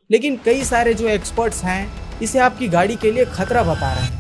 लेकिन कई सारे जो एक्सपर्ट्स हैं इसे आपकी गाड़ी के लिए खतरा बता रहे हैं।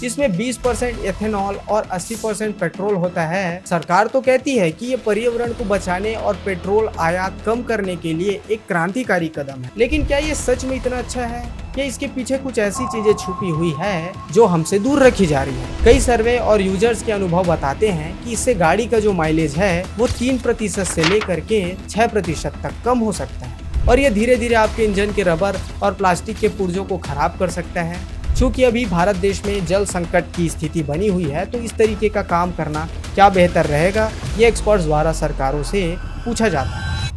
इसमें 20% एथेनॉल और 80% पेट्रोल होता है। सरकार तो कहती है कि ये पर्यावरण को बचाने और पेट्रोल आयात कम करने के लिए एक क्रांतिकारी कदम है, लेकिन क्या ये सच में इतना अच्छा है? क्या इसके पीछे कुछ ऐसी चीजें छुपी हुई है जो हमसे दूर रखी जा रही है? कई सर्वे और यूजर्स के अनुभव बताते हैं कि इससे गाड़ी का जो माइलेज है वो 3% से लेकर के 6% तक कम हो सकता है, और ये धीरे धीरे आपके इंजन के रबर और प्लास्टिक के पुर्जों को खराब कर सकता है। चूंकि अभी भारत देश में जल संकट की स्थिति बनी हुई है, तो इस तरीके का काम करना क्या बेहतर रहेगा, ये एक्सपर्ट्स द्वारा सरकारों से पूछा जाता है।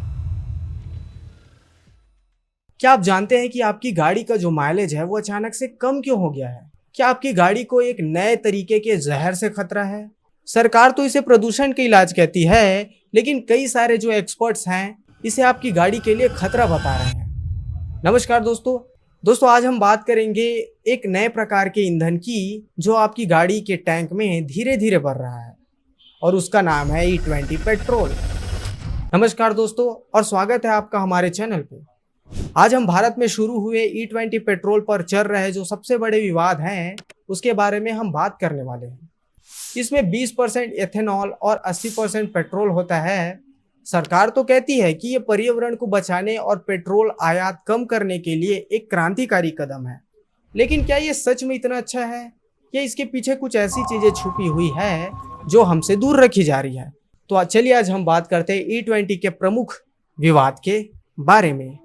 क्या आप जानते हैं कि आपकी गाड़ी का जो माइलेज है वो अचानक से कम क्यों हो गया है? क्या आपकी गाड़ी को एक नए तरीके के जहर से खतरा है? सरकार तो इसे प्रदूषण के इलाज कहती है, लेकिन कई सारे जो एक्सपर्ट्स हैं इसे आपकी गाड़ी के लिए खतरा बता रहे हैं। नमस्कार दोस्तों, आज हम बात करेंगे एक नए प्रकार के ईंधन की जो आपकी गाड़ी के टैंक में धीरे धीरे बढ़ रहा है, और उसका नाम है E20 पेट्रोल। नमस्कार दोस्तों, और स्वागत है आपका हमारे चैनल पे। आज हम भारत में शुरू हुए E20 पेट्रोल पर चल रहे जो सबसे बड़े विवाद हैं उसके बारे में हम बात करने वाले हैं। इसमें 20% एथेनॉल और 80% पेट्रोल होता है। सरकार तो कहती है कि ये पर्यावरण को बचाने और पेट्रोल आयात कम करने के लिए एक क्रांतिकारी कदम है, लेकिन क्या ये सच में इतना अच्छा है? क्या इसके पीछे कुछ ऐसी चीजें छुपी हुई है जो हमसे दूर रखी जा रही है? तो चलिए आज हम बात करते हैं E20 के प्रमुख विवाद के बारे में।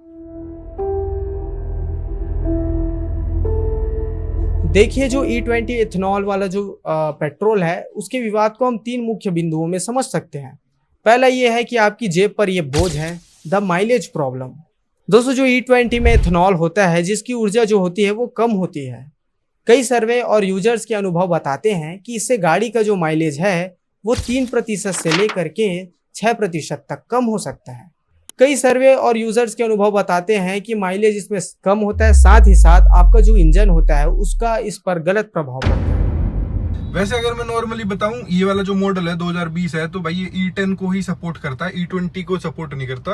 देखिए, जो E20 एथेनॉल वाला जो पेट्रोल है उसके विवाद को हम 3 मुख्य बिंदुओं में समझ सकते हैं। पहला ये है कि आपकी जेब पर ये बोझ है, द माइलेज प्रॉब्लम। दोस्तों, जो E20 में एथेनॉल होता है जिसकी ऊर्जा जो होती है वो कम होती है। कई सर्वे और यूजर्स के अनुभव बताते हैं कि इससे गाड़ी का जो माइलेज है वो 3% से लेकर के 6% तक कम हो सकता है। कई सर्वे और यूजर्स के अनुभव बताते हैं कि माइलेज इसमें कम होता है, साथ ही साथ आपका जो इंजन होता है उसका इस पर गलत प्रभाव पड़ता है। वैसे अगर मैं नॉर्मली बताऊं, ये वाला जो मॉडल है 2020 है, तो भाई ये E10 को ही सपोर्ट करता है, E20 को सपोर्ट नहीं करता।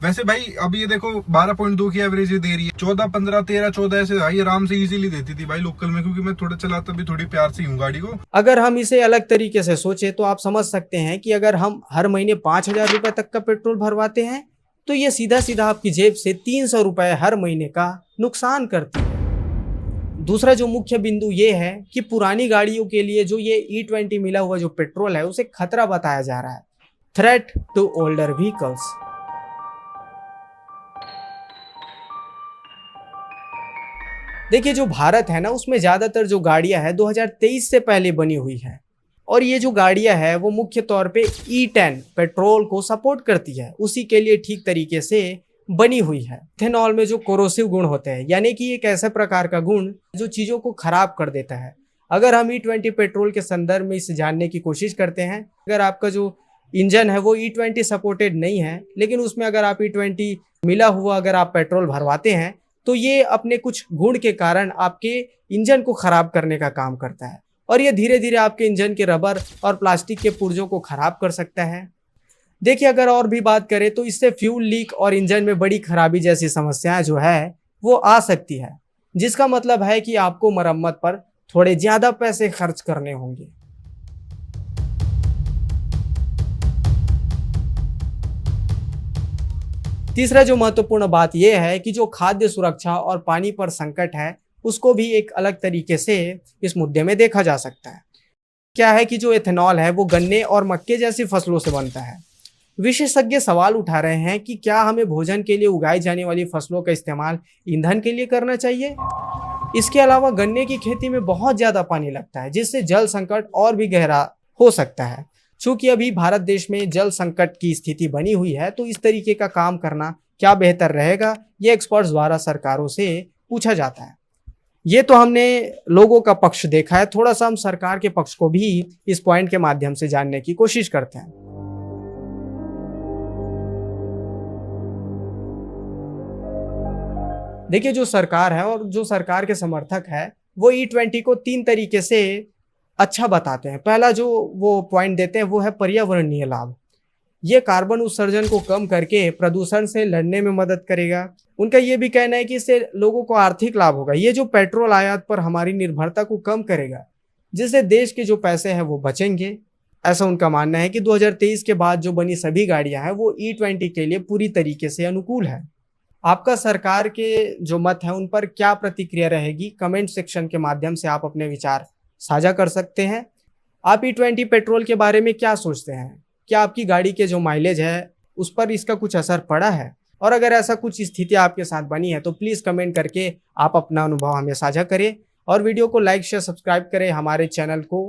वैसे भाई अब ये देखो 12.2 की एवरेज ये दे रही है। 14, 15, 13, 14 ऐसे भाई आराम से इजीली देती थी भाई लोकल में, क्योंकि मैं थोड़ा चलाता भी थोड़ी प्यार से हूँ गाड़ी को। अगर हम इसे अलग तरीके से सोचे तो आप समझ सकते हैं कि अगर हम हर महीने 5,000 रुपए तक का पेट्रोल भरवाते हैं तो ये सीधा सीधा आपकी जेब से 300 रुपए हर महीने का नुकसान करती है। दूसरा जो मुख्य बिंदु ये है कि पुरानी गाड़ियों के लिए जो ये E20 मिला हुआ जो पेट्रोल है उसे खतरा बताया जा रहा है, थ्रेट टू ओल्डर व्हीकल्स। देखिए, जो भारत है ना उसमें ज्यादातर जो गाड़ियां है 2023 से पहले बनी हुई है, और ये जो गाड़ियां है वो मुख्य तौर पे E10 पेट्रोल को सपोर्ट करती है, उसी के लिए ठीक तरीके से बनी हुई है। इथेनॉल में जो कोरोसिव गुण होते हैं, यानी कि एक ऐसा प्रकार का गुण जो चीजों को खराब कर देता है। अगर हम E20 पेट्रोल के संदर्भ में इसे जानने की कोशिश करते हैं, अगर आपका जो इंजन है वो E20 सपोर्टेड नहीं है, लेकिन उसमें अगर आप E20 मिला हुआ अगर आप पेट्रोल भरवाते हैं तो ये अपने कुछ गुण के कारण आपके इंजन को खराब करने का काम करता है, और ये धीरे धीरे आपके इंजन के रबर और प्लास्टिक के पुर्जों को खराब कर सकता है। देखिए, अगर और भी बात करें तो इससे फ्यूल लीक और इंजन में बड़ी खराबी जैसी समस्याएं जो है वो आ सकती है, जिसका मतलब है कि आपको मरम्मत पर थोड़े ज्यादा पैसे खर्च करने होंगे। तीसरा जो महत्वपूर्ण बात यह है कि जो खाद्य सुरक्षा और पानी पर संकट है उसको भी एक अलग तरीके से इस मुद्दे में देखा जा सकता है। क्या है कि जो एथेनॉल है वो गन्ने और मक्के जैसी फसलों से बनता है। विशेषज्ञ सवाल उठा रहे हैं कि क्या हमें भोजन के लिए उगाई जाने वाली फसलों का इस्तेमाल ईंधन के लिए करना चाहिए। इसके अलावा गन्ने की खेती में बहुत ज्यादा पानी लगता है, जिससे जल संकट और भी गहरा हो सकता है। चूंकि अभी भारत देश में जल संकट की स्थिति बनी हुई है, तो इस तरीके का काम करना क्या बेहतर रहेगा, ये एक्सपर्ट्स द्वारा सरकारों से पूछा जाता है। ये तो हमने लोगों का पक्ष देखा है, थोड़ा सा हम सरकार के पक्ष को भी इस पॉइंट के माध्यम से जानने की कोशिश करते हैं। देखिए, जो सरकार है और जो सरकार के समर्थक है वो E20 को 3 तरीके से अच्छा बताते हैं। पहला जो वो पॉइंट देते हैं वो है पर्यावरणीय लाभ। ये कार्बन उत्सर्जन को कम करके प्रदूषण से लड़ने में मदद करेगा। उनका ये भी कहना है कि इससे लोगों को आर्थिक लाभ होगा। ये जो पेट्रोल आयात पर हमारी निर्भरता को कम करेगा, जिससे देश के जो पैसे हैं वो बचेंगे। ऐसा उनका मानना है कि 2023 के बाद जो बनी सभी गाड़ियां हैं वो E20 के लिए पूरी तरीके से अनुकूल है। आपका सरकार के जो मत है उन पर क्या प्रतिक्रिया रहेगी, कमेंट सेक्शन के माध्यम से आप अपने विचार साझा कर सकते हैं। आप E20 पेट्रोल के बारे में क्या सोचते हैं? क्या आपकी गाड़ी के जो माइलेज है उस पर इसका कुछ असर पड़ा है? और अगर ऐसा कुछ स्थिति आपके साथ बनी है तो प्लीज़ कमेंट करके आप अपना अनुभव हमें साझा करें और वीडियो को लाइक शेयर सब्सक्राइब करें हमारे चैनल को